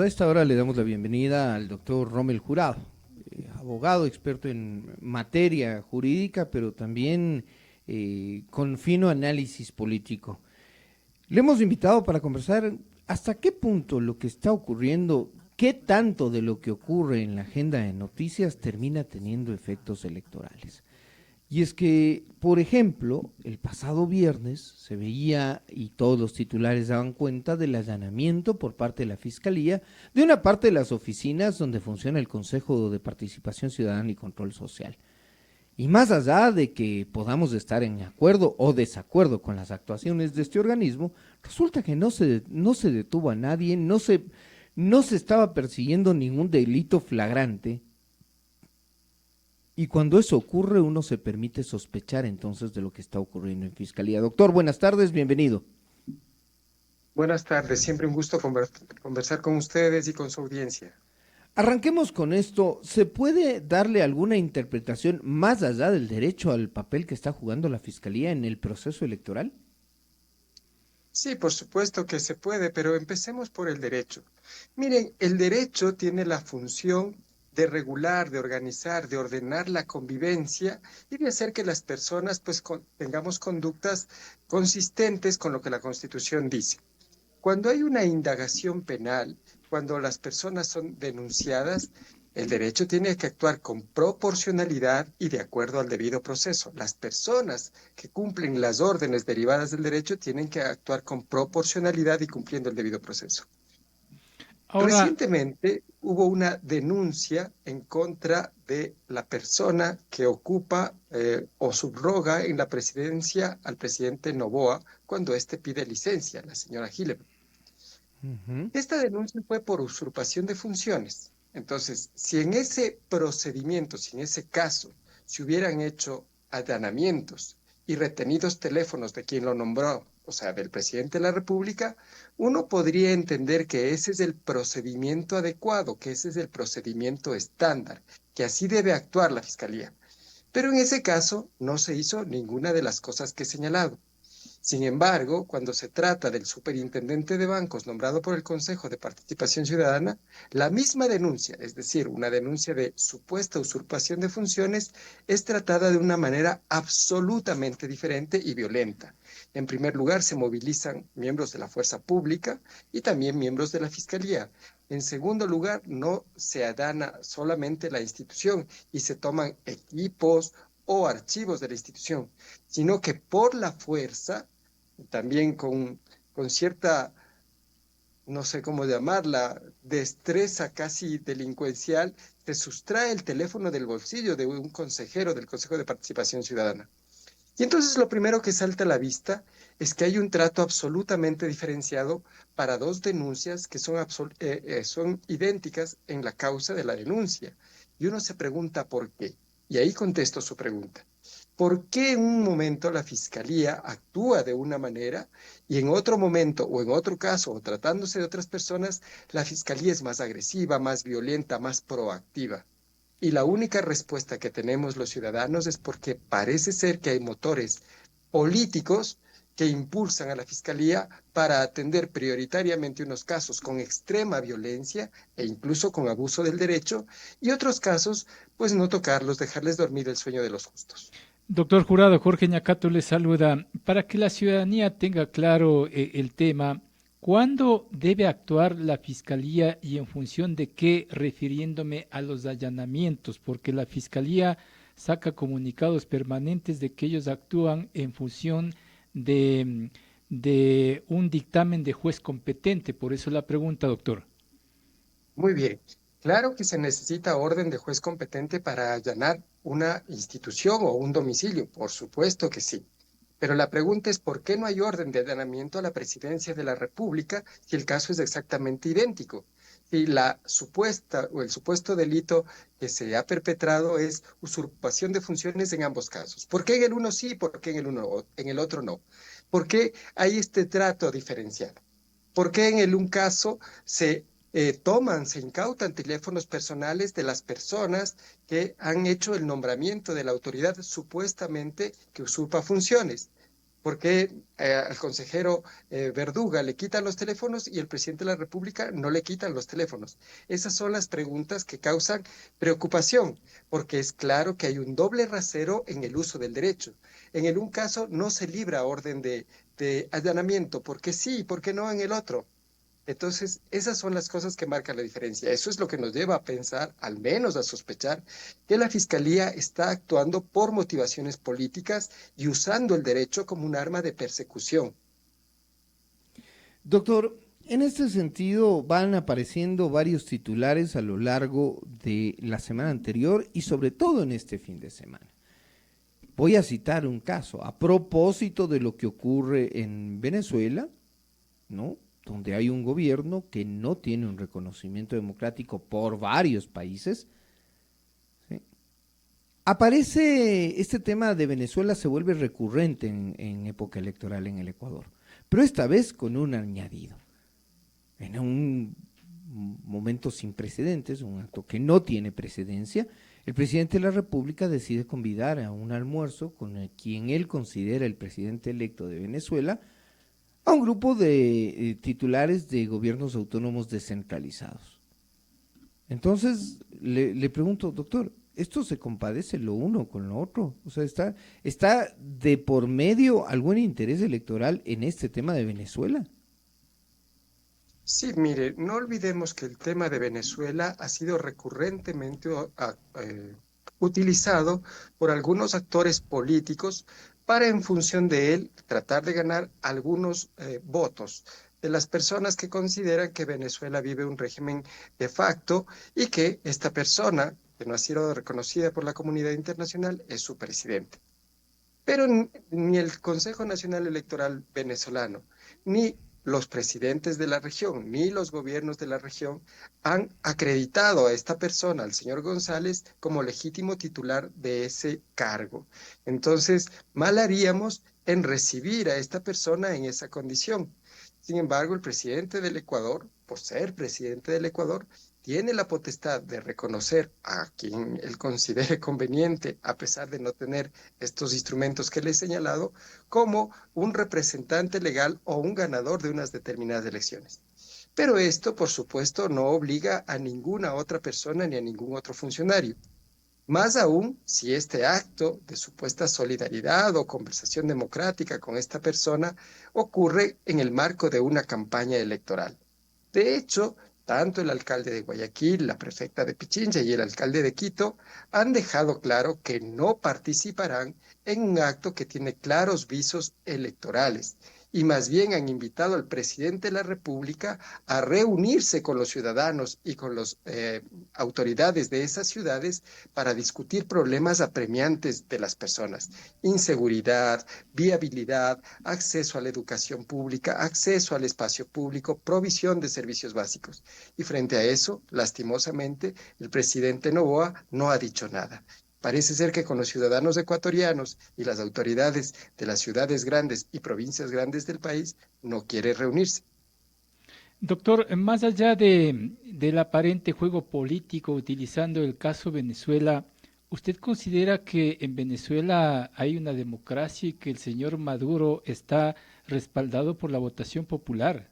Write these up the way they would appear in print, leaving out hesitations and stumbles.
A esta hora le damos la bienvenida al doctor Rommel Jurado, abogado experto en materia jurídica, pero también con fino análisis político. Le hemos invitado para conversar hasta qué punto lo que está ocurriendo, qué tanto de lo que ocurre en la agenda de noticias termina teniendo efectos electorales. Y es que, por ejemplo, el pasado viernes se veía, y todos los titulares daban cuenta, del allanamiento por parte de la Fiscalía de una parte de las oficinas donde funciona el Consejo de Participación Ciudadana y Control Social. Y más allá de que podamos estar en acuerdo o desacuerdo con las actuaciones de este organismo, resulta que no se detuvo a nadie, no se estaba persiguiendo ningún delito flagrante. Y cuando eso ocurre, uno se permite sospechar entonces de lo que está ocurriendo en Fiscalía. Doctor, buenas tardes, bienvenido. Buenas tardes, siempre un gusto conversar con ustedes y con su audiencia. Arranquemos con esto. ¿Se puede darle alguna interpretación más allá del derecho al papel que está jugando la Fiscalía en el proceso electoral? Sí, por supuesto que se puede, pero empecemos por el derecho. Miren, el derecho tiene la función de regular, de organizar, de ordenar la convivencia y de hacer que las personas tengamos conductas consistentes con lo que la Constitución dice. Cuando hay una indagación penal, cuando las personas son denunciadas, el derecho tiene que actuar con proporcionalidad y de acuerdo al debido proceso. Las personas que cumplen las órdenes derivadas del derecho tienen que actuar con proporcionalidad y cumpliendo el debido proceso. Ahora, Recientemente hubo una denuncia en contra de la persona que ocupa o subroga en la presidencia al presidente Noboa cuando éste pide licencia, la señora Hildebrand. Ujú. Esta denuncia fue por usurpación de funciones. Entonces, si en ese procedimiento, si en ese caso, se hubieran hecho allanamientos y retenidos teléfonos de quien lo nombró, o sea, del presidente de la República, uno podría entender que ese es el procedimiento adecuado, que ese es el procedimiento estándar, que así debe actuar la Fiscalía. Pero en ese caso no se hizo ninguna de las cosas que he señalado. Sin embargo, cuando se trata del superintendente de bancos nombrado por el Consejo de Participación Ciudadana, la misma denuncia, es decir, una denuncia de supuesta usurpación de funciones, es tratada de una manera absolutamente diferente y violenta. En primer lugar, se movilizan miembros de la fuerza pública y también miembros de la Fiscalía. En segundo lugar, no se adana solamente la institución y se toman equipos o archivos de la institución, sino que por la fuerza, también con cierta, no sé cómo llamarla, destreza casi delincuencial, se sustrae el teléfono del bolsillo de un consejero del Consejo de Participación Ciudadana. Y entonces lo primero que salta a la vista es que hay un trato absolutamente diferenciado para dos denuncias que son idénticas en la causa de la denuncia. Y uno se pregunta por qué. Y ahí contesto su pregunta. ¿Por qué en un momento la fiscalía actúa de una manera y en otro momento o en otro caso o tratándose de otras personas, la fiscalía es más agresiva, más violenta, más proactiva? Y la única respuesta que tenemos los ciudadanos es porque parece ser que hay motores políticos que impulsan a la fiscalía para atender prioritariamente unos casos con extrema violencia e incluso con abuso del derecho y otros casos, pues no tocarlos, dejarles dormir el sueño de los justos. doctor Jurado, Jorge Ñacato le saluda. Para que la ciudadanía tenga claro el tema, ¿cuándo debe actuar la Fiscalía y en función de qué, refiriéndome a los allanamientos? Porque la Fiscalía saca comunicados permanentes de que ellos actúan en función de, de un dictamen de juez competente. Por eso la pregunta, doctor. Muy bien. Claro que se necesita orden de juez competente para allanar una institución o un domicilio, por supuesto que sí. Pero la pregunta es ¿por qué no hay orden de allanamiento a la presidencia de la República si el caso es exactamente idéntico? Si la supuesta o el supuesto delito que se ha perpetrado es usurpación de funciones en ambos casos. ¿Por qué en el uno sí, por qué en el otro no? ¿Por qué hay este trato diferenciado? ¿Por qué en el un caso se incautan teléfonos personales de las personas que han hecho el nombramiento de la autoridad supuestamente que usurpa funciones? ¿Por qué al consejero Verduga le quitan los teléfonos y el presidente de la República no le quitan los teléfonos? Esas son las preguntas que causan preocupación, porque es claro que hay un doble rasero en el uso del derecho. En el un caso no se libra orden de allanamiento, porque sí, ¿por qué no en el otro? Entonces, esas son las cosas que marcan la diferencia. Eso es lo que nos lleva a pensar, al menos a sospechar, que la Fiscalía está actuando por motivaciones políticas y usando el derecho como un arma de persecución. Doctor, en este sentido van apareciendo varios titulares a lo largo de la semana anterior y sobre todo en este fin de semana. Voy a citar un caso a propósito de lo que ocurre en Venezuela, ¿no? Donde hay un gobierno que no tiene un reconocimiento democrático por varios países. ¿Sí? Aparece este tema de Venezuela, se vuelve recurrente en época electoral en el Ecuador, pero esta vez con un añadido. En un momento sin precedentes, un acto que no tiene precedencia, el presidente de la República decide convidar a un almuerzo con quien él considera el presidente electo de Venezuela, a un grupo de titulares de gobiernos autónomos descentralizados. Entonces le pregunto, doctor, ¿esto se compadece lo uno con lo otro? O sea, ¿está de por medio algún interés electoral en este tema de Venezuela? Sí, mire, no olvidemos que el tema de Venezuela ha sido recurrentemente utilizado por algunos actores políticos para, en función de él, tratar de ganar algunos votos de las personas que consideran que Venezuela vive un régimen de facto y que esta persona, que no ha sido reconocida por la comunidad internacional, es su presidente. Pero ni el Consejo Nacional Electoral venezolano, ni los presidentes de la región, ni los gobiernos de la región han acreditado a esta persona, al señor González, como legítimo titular de ese cargo. Entonces, mal haríamos en recibir a esta persona en esa condición. Sin embargo, el presidente del Ecuador, por ser presidente del Ecuador, tiene la potestad de reconocer a quien él considere conveniente, a pesar de no tener estos instrumentos que le he señalado, como un representante legal o un ganador de unas determinadas elecciones. Pero esto, por supuesto, no obliga a ninguna otra persona ni a ningún otro funcionario. Más aún si este acto de supuesta solidaridad o conversación democrática con esta persona ocurre en el marco de una campaña electoral. De hecho, tanto el alcalde de Guayaquil, la prefecta de Pichincha y el alcalde de Quito han dejado claro que no participarán en un acto que tiene claros visos electorales y más bien han invitado al presidente de la República a reunirse con los ciudadanos y con las autoridades de esas ciudades para discutir problemas apremiantes de las personas: inseguridad, viabilidad, acceso a la educación pública, acceso al espacio público, provisión de servicios básicos. Y frente a eso, lastimosamente, el presidente Noboa no ha dicho nada. Parece ser que con los ciudadanos ecuatorianos y las autoridades de las ciudades grandes y provincias grandes del país no quiere reunirse. Doctor, más allá del aparente juego político utilizando el caso Venezuela, ¿usted considera que en Venezuela hay una democracia y que el señor Maduro está respaldado por la votación popular?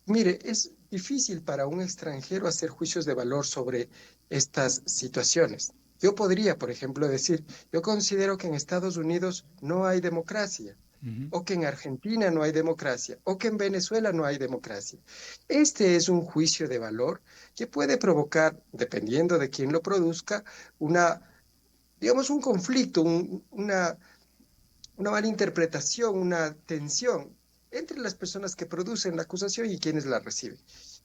Mire, es difícil para un extranjero hacer juicios de valor sobre estas situaciones. Yo podría, por ejemplo, decir, yo considero que en Estados Unidos no hay democracia, Ujú. o que en Argentina no hay democracia, o que en Venezuela no hay democracia. Este es un juicio de valor que puede provocar, dependiendo de quién lo produzca, digamos, un conflicto, una mala interpretación, una tensión entre las personas que producen la acusación y quienes la reciben.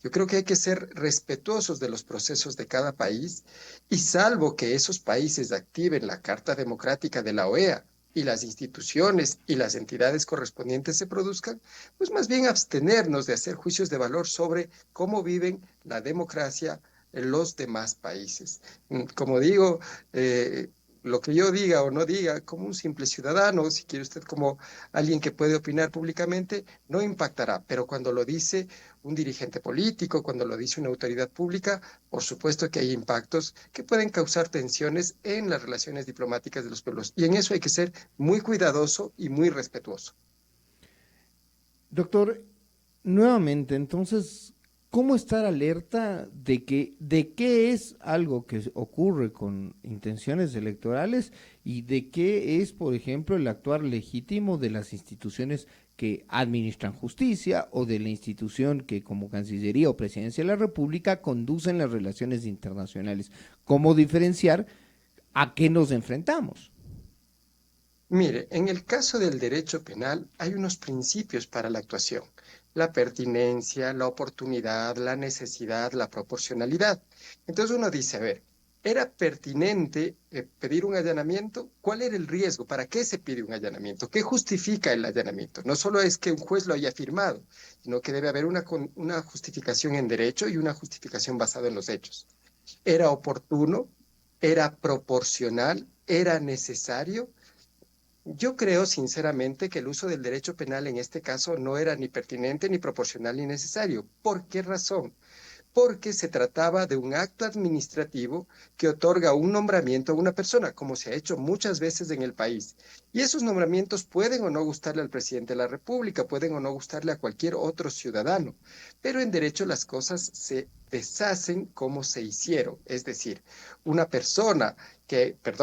Yo creo que hay que ser respetuosos de los procesos de cada país y, salvo que esos países activen la Carta Democrática de la OEA y las instituciones y las entidades correspondientes se produzcan, pues más bien abstenernos de hacer juicios de valor sobre cómo viven la democracia en los demás países. Como digo, lo que yo diga o no diga, como un simple ciudadano, si quiere usted como alguien que puede opinar públicamente, no impactará. Pero cuando lo dice un dirigente político, cuando lo dice una autoridad pública, por supuesto que hay impactos que pueden causar tensiones en las relaciones diplomáticas de los pueblos. Y en eso hay que ser muy cuidadoso y muy respetuoso. Doctor, nuevamente, entonces, ¿cómo estar alerta de qué es algo que ocurre con intenciones electorales y de qué es, por ejemplo, el actuar legítimo de las instituciones que administran justicia o de la institución que como Cancillería o Presidencia de la República conducen las relaciones internacionales? ¿Cómo diferenciar a qué nos enfrentamos? Mire, en el caso del derecho penal hay unos principios para la actuación: la pertinencia, la oportunidad, la necesidad, la proporcionalidad. Entonces uno dice, a ver, ¿era pertinente pedir un allanamiento? ¿Cuál era el riesgo? ¿Para qué se pide un allanamiento? ¿Qué justifica el allanamiento? No solo es que un juez lo haya firmado, sino que debe haber una justificación en derecho y una justificación basada en los hechos. ¿Era oportuno? ¿Era proporcional? ¿Era necesario? Yo creo sinceramente que el uso del derecho penal en este caso no era ni pertinente, ni proporcional, ni necesario. ¿Por qué razón? Porque se trataba de un acto administrativo que otorga un nombramiento a una persona, como se ha hecho muchas veces en el país. Y esos nombramientos pueden o no gustarle al presidente de la República, pueden o no gustarle a cualquier otro ciudadano, pero en derecho las cosas se deshacen como se hicieron. Es decir, una persona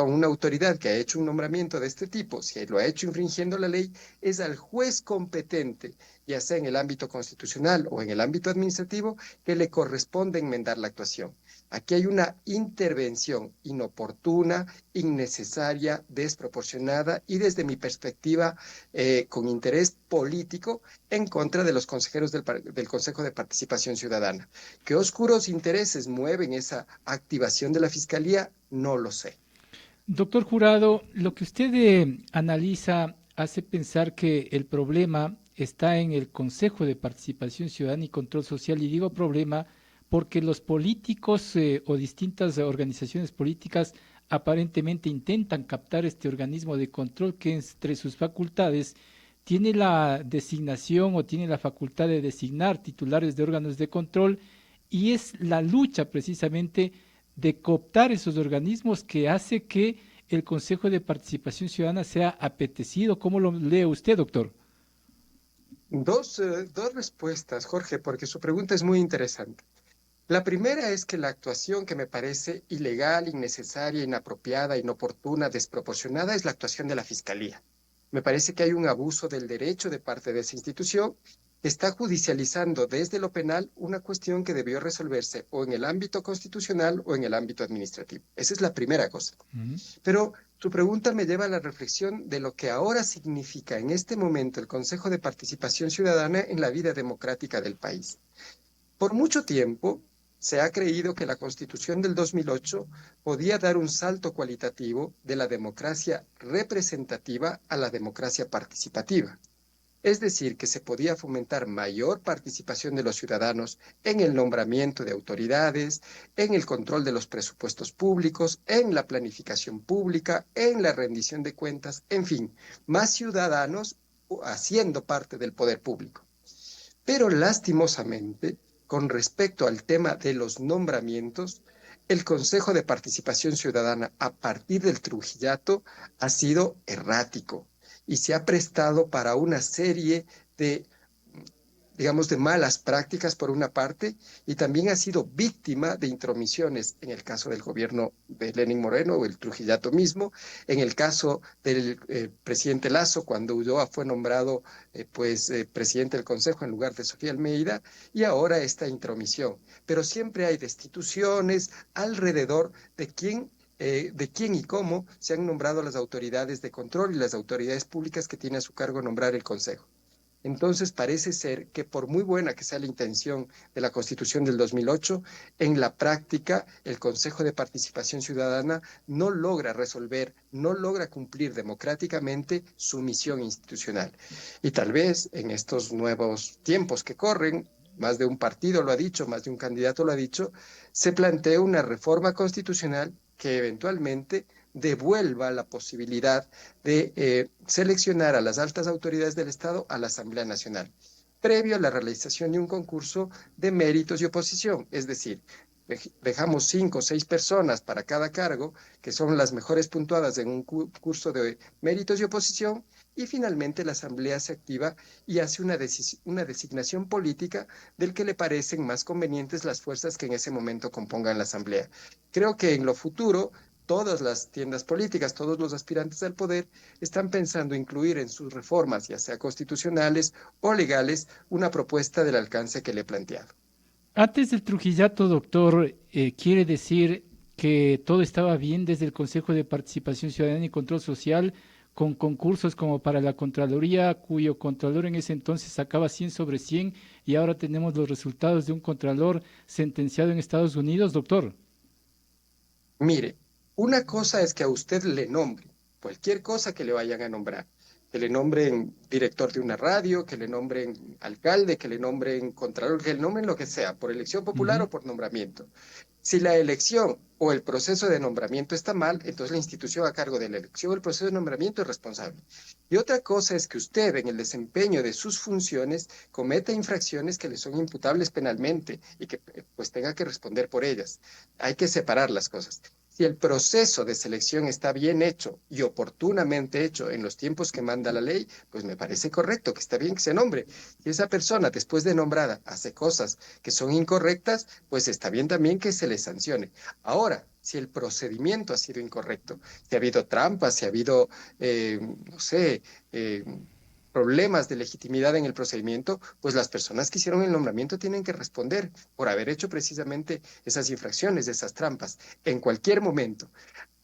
una autoridad que ha hecho un nombramiento de este tipo, si lo ha hecho infringiendo la ley, es al juez competente, ya sea en el ámbito constitucional o en el ámbito administrativo, que le corresponde enmendar la actuación. Aquí hay una intervención inoportuna, innecesaria, desproporcionada y desde mi perspectiva con interés político en contra de los consejeros del Consejo de Participación Ciudadana. ¿Qué oscuros intereses mueven esa activación de la Fiscalía? No lo sé. Doctor Jurado, lo que usted analiza hace pensar que el problema está en el Consejo de Participación Ciudadana y Control Social, y digo problema porque los políticos o distintas organizaciones políticas aparentemente intentan captar este organismo de control que entre sus facultades tiene la designación o tiene la facultad de designar titulares de órganos de control, y es la lucha precisamente de cooptar esos organismos que hace que el Consejo de Participación Ciudadana sea apetecido. ¿Cómo lo lee usted, doctor? Dos respuestas, Jorge, porque su pregunta es muy interesante. La primera es que la actuación que me parece ilegal, innecesaria, inapropiada, inoportuna, desproporcionada es la actuación de la Fiscalía. Me parece que hay un abuso del derecho de parte de esa institución que está judicializando desde lo penal una cuestión que debió resolverse o en el ámbito constitucional o en el ámbito administrativo. Esa es la primera cosa. Pero su pregunta me lleva a la reflexión de lo que ahora significa en este momento el Consejo de Participación Ciudadana en la vida democrática del país. Por mucho tiempo se ha creído que la Constitución del 2008 podía dar un salto cualitativo de la democracia representativa a la democracia participativa. Es decir, que se podía fomentar mayor participación de los ciudadanos en el nombramiento de autoridades, en el control de los presupuestos públicos, en la planificación pública, en la rendición de cuentas, en fin, más ciudadanos haciendo parte del poder público. Pero lastimosamente, con respecto al tema de los nombramientos, el Consejo de Participación Ciudadana a partir del Trujillato ha sido errático y se ha prestado para una serie de, digamos, de malas prácticas por una parte, y también ha sido víctima de intromisiones en el caso del gobierno de Lenín Moreno o el Trujillato mismo, en el caso del presidente Lasso, cuando Ulloa fue nombrado presidente del Consejo en lugar de Sofía Almeida, y ahora esta intromisión. Pero siempre hay destituciones alrededor de quién y cómo se han nombrado las autoridades de control y las autoridades públicas que tiene a su cargo nombrar el Consejo. Entonces parece ser que por muy buena que sea la intención de la Constitución del 2008, en la práctica el Consejo de Participación Ciudadana no logra resolver, no logra cumplir democráticamente su misión institucional. Y tal vez en estos nuevos tiempos que corren, más de un partido lo ha dicho, más de un candidato lo ha dicho, se plantea una reforma constitucional que eventualmente devuelva la posibilidad de seleccionar a las altas autoridades del Estado a la Asamblea Nacional, previo a la realización de un concurso de méritos y oposición, es decir, dejamos 5 o 6 personas para cada cargo, que son las mejores puntuadas en un curso de méritos y oposición, y finalmente la Asamblea se activa y hace una designación política del que le parecen más convenientes las fuerzas que en ese momento compongan la Asamblea. Creo que en lo futuro todas las tiendas políticas, todos los aspirantes al poder están pensando incluir en sus reformas, ya sea constitucionales o legales, una propuesta del alcance que le he planteado. Antes del Trujillato, doctor, quiere decir que todo estaba bien desde el Consejo de Participación Ciudadana y Control Social, con concursos como para la Contraloría, cuyo Contralor en ese entonces sacaba 100 sobre 100, y ahora tenemos los resultados de un Contralor sentenciado en Estados Unidos, doctor. Mire, una cosa es que a usted le nombre, cualquier cosa que le vayan a nombrar, que le nombren director de una radio, que le nombren alcalde, que le nombren contralor, que le nombren lo que sea, por elección popular o por nombramiento. Si la elección o el proceso de nombramiento está mal, entonces la institución a cargo de la elección o el proceso de nombramiento es responsable. Y otra cosa es que usted, en el desempeño de sus funciones, cometa infracciones que le son imputables penalmente y que pues tenga que responder por ellas. Hay que separar las cosas. Si el proceso de selección está bien hecho y oportunamente hecho en los tiempos que manda la ley, pues me parece correcto, que está bien que se nombre. Si esa persona, después de nombrada, hace cosas que son incorrectas, pues está bien también que se le sancione. Ahora, si el procedimiento ha sido incorrecto, si ha habido trampas, si ha habido, no sé, problemas de legitimidad en el procedimiento, pues las personas que hicieron el nombramiento tienen que responder por haber hecho precisamente esas infracciones, esas trampas, en cualquier momento.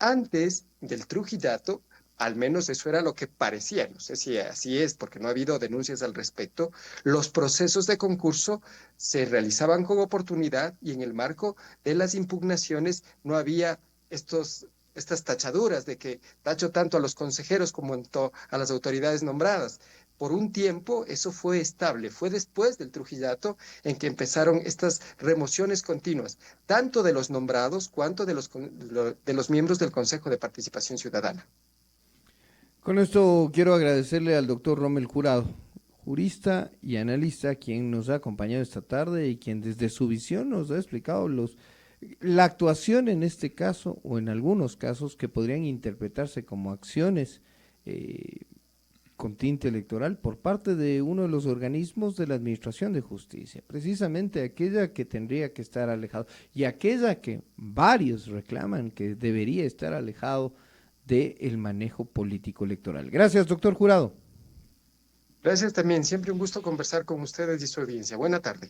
Antes del Trujillato, al menos eso era lo que parecía, no sé si así es, porque no ha habido denuncias al respecto, los procesos de concurso se realizaban con oportunidad y en el marco de las impugnaciones no había estas tachaduras de que tacho tanto a los consejeros como a las autoridades nombradas. Por un tiempo eso fue estable, fue después del Trujillato en que empezaron estas remociones continuas, tanto de los nombrados cuanto de los miembros del Consejo de Participación Ciudadana. Con esto quiero agradecerle al doctor Rommel Jurado, jurista y analista, quien nos ha acompañado esta tarde y quien desde su visión nos ha explicado la actuación en este caso o en algunos casos que podrían interpretarse como acciones con tinte electoral por parte de uno de los organismos de la Administración de Justicia, precisamente aquella que tendría que estar alejado y aquella que varios reclaman que debería estar alejado del manejo político electoral. Gracias, doctor Jurado. Gracias también, siempre un gusto conversar con ustedes y su audiencia. Buena tarde.